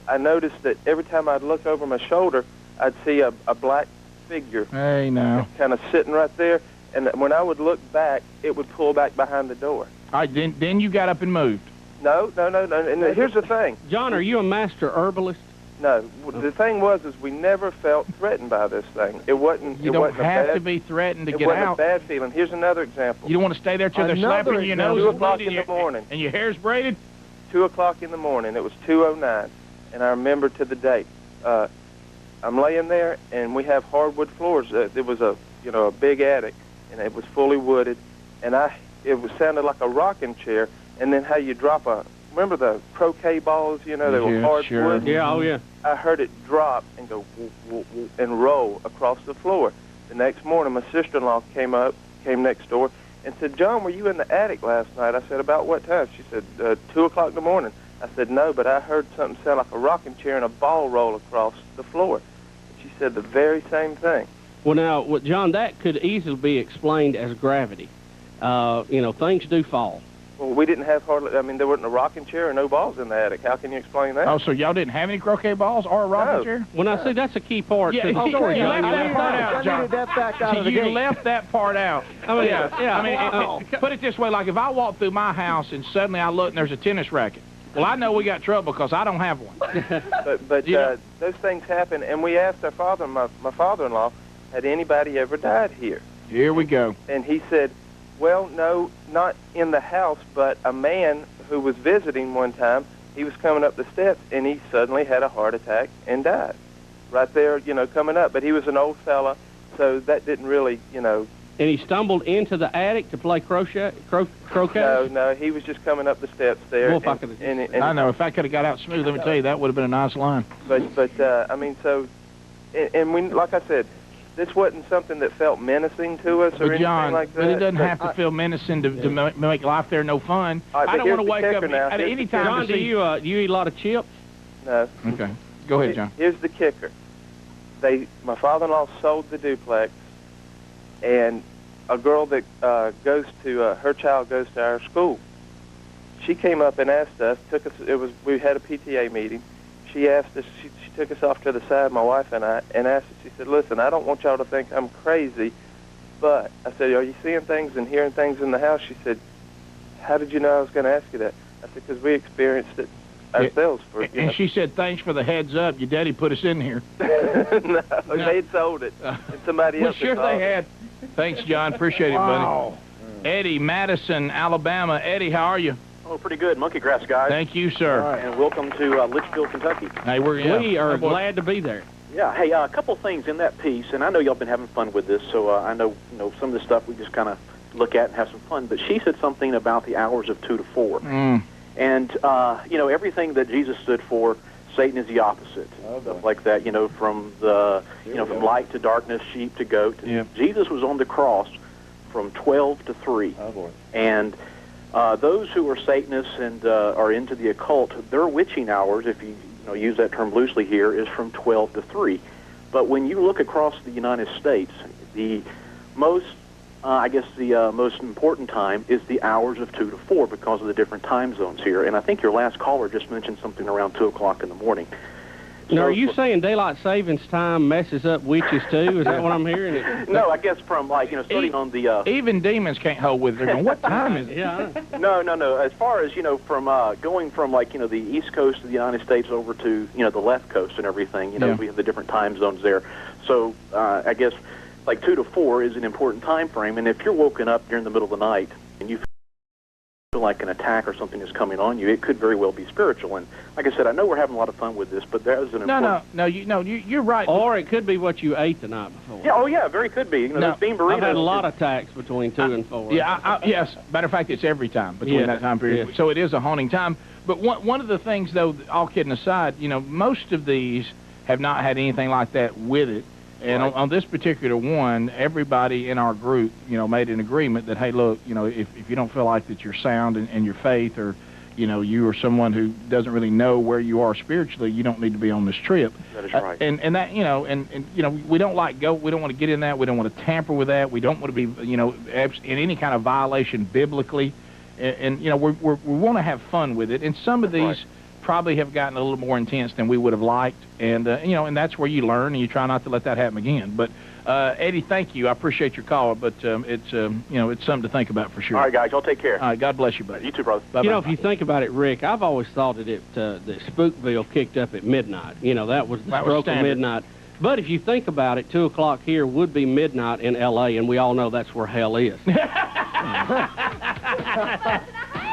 I noticed that every time I'd look over my shoulder, I'd see a black figure. Hey, now. Kind of sitting right there, and when I would look back, it would pull back behind the door. All right, then you got up and moved. No. And here's the thing. John, are you a master herbalist? No. The thing was, we never felt threatened by this thing. It wasn't. You don't have to be threatened to get out. It wasn't a bad feeling. Here's another example. You don't want to stay there till they're slapping you, your nose 2 o'clock in the morning. And your hair's braided? 2 o'clock in the morning. It was 2:09, and I remember to the date. I'm laying there, and we have hardwood floors. There was a big attic, and it was fully wooded, and it sounded like a rocking chair. And then how you drop remember the croquet balls? You know, they were hardwood. Sure. Yeah, oh yeah. I heard it drop and go woo, woo, and roll across the floor. The next morning, my sister-in-law came next door, and said, John, were you in the attic last night? I said, about what time? She said, 2 o'clock in the morning. I said, no, but I heard something sound like a rocking chair and a ball roll across the floor. And she said the very same thing. Well, now, John, that could easily be explained as gravity. Things do fall. Well, we didn't have there wasn't a rocking chair or no balls in the attic. How can you explain that? Oh, so y'all didn't have any croquet balls or a rocking chair? Well, now, see, that's a key part to the story. You left that part out, John. You left that part out. I mean, put it this way, like if I walk through my house and suddenly I look and there's a tennis racket, well, I know we got trouble because I don't have one. But those things happen, and we asked our father, my father-in-law, had anybody ever died here? Here we go. And he said, well, no, not in the house, but a man who was visiting one time, he was coming up the steps, and he suddenly had a heart attack and died. Right there, coming up. But he was an old fella, so that didn't really, And he stumbled into the attic to play croquet? No, he was just coming up the steps there. I know, if I could have got out smooth, let me tell you, that would have been a nice line. But we, like I said, this wasn't something that felt menacing to us or anything like that. But it doesn't have to feel menacing to make life there no fun. Right, I don't want to wake up at any time. John, do you eat a lot of chips? No. Okay. Go ahead, John. Here's the kicker. My father-in-law sold the duplex, and a girl that her child goes to our school. she came up and asked us, we had a PTA meeting. She asked us, she took us off to the side, my wife and I, and asked us, she said, listen, I don't want y'all to think I'm crazy, but I said, are you seeing things and hearing things in the house? She said, how did you know I was going to ask you that? I said, because we experienced it ourselves. And she said, thanks for the heads up. Your daddy put us in here. No, they had sold it. And somebody else sure they had. Thanks, John. Appreciate it, buddy. Eddie, Madison, Alabama. Eddie, how are you? Oh, pretty good. Monkey grass, guys. Thank you, sir. And welcome to Litchfield, Kentucky. Hey, we are glad to be there. Yeah. Hey, a couple things in that piece, and I know y'all been having fun with this, so I know some of the stuff we just kind of look at and have some fun. But she said something about the hours of 2 to 4, and everything that Jesus stood for, Satan is the opposite. Stuff like that. From from light to darkness, sheep to goat. Yeah. Jesus was on the cross from 12 to 3. Oh boy. And those who are Satanists and are into the occult, their witching hours, if you use that term loosely here, is from 12 to 3. But when you look across the United States, the most, most important time is the hours of 2 to 4 because of the different time zones here. And I think your last caller just mentioned something around 2 o'clock in the morning. Now, are you saying daylight savings time messes up witches too? Is that what I'm hearing? No, I guess from studying on the even demons can't hold with it. They're going, what time is it? Yeah. No. As far as from going from the East Coast of the United States over to the left coast and everything. We have the different time zones there. So I guess 2 to 4 is an important time frame. And if you're woken up during the middle of the night and you feel like an attack or something is coming on you, it could very well be spiritual. And like I said, I know we're having a lot of fun with this, but that is an important... You're right. Or it could be what you ate the night before. Yeah, very could be. Those bean burritos... I've had a lot of attacks between 2 and 4. Yes. Matter of fact, it's every time between that time period. Yes. So it is a haunting time. But one of the things, though, all kidding aside, most of these have not had anything like that with it. And on this particular one, everybody in our group, made an agreement that, hey, look, if you don't feel like that you're sound in your faith, or, you are someone who doesn't really know where you are spiritually, you don't need to be on this trip. That is right. And that, we don't we don't want to get in that. We don't want to tamper with that. We don't want to be, in any kind of violation biblically. And we want to have fun with it. And some of these probably have gotten a little more intense than we would have liked, and and that's where you learn and you try not to let that happen again. But Eddie, thank you. I appreciate your call, but it's it's something to think about for sure. All right, guys, y'all take care. All right, God bless you, buddy. You too, brother. Bye-bye. If you think about it, Rick, I've always thought that that Spookville kicked up at midnight. That was the stroke of midnight. But if you think about it, 2 o'clock here would be midnight in L.A., and we all know that's where hell is.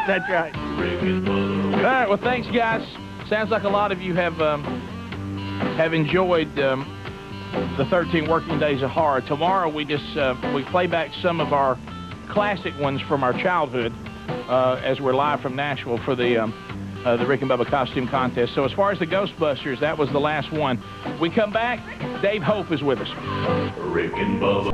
That's right. All right, well, thanks, guys. Sounds like a lot of you have enjoyed the 13 working days of horror. Tomorrow we play back some of our classic ones from our childhood as we're live from Nashville for the Rick and Bubba costume contest. So as far as the Ghostbusters, that was the last one. We come back, Dave Hope is with us. Rick and Bubba.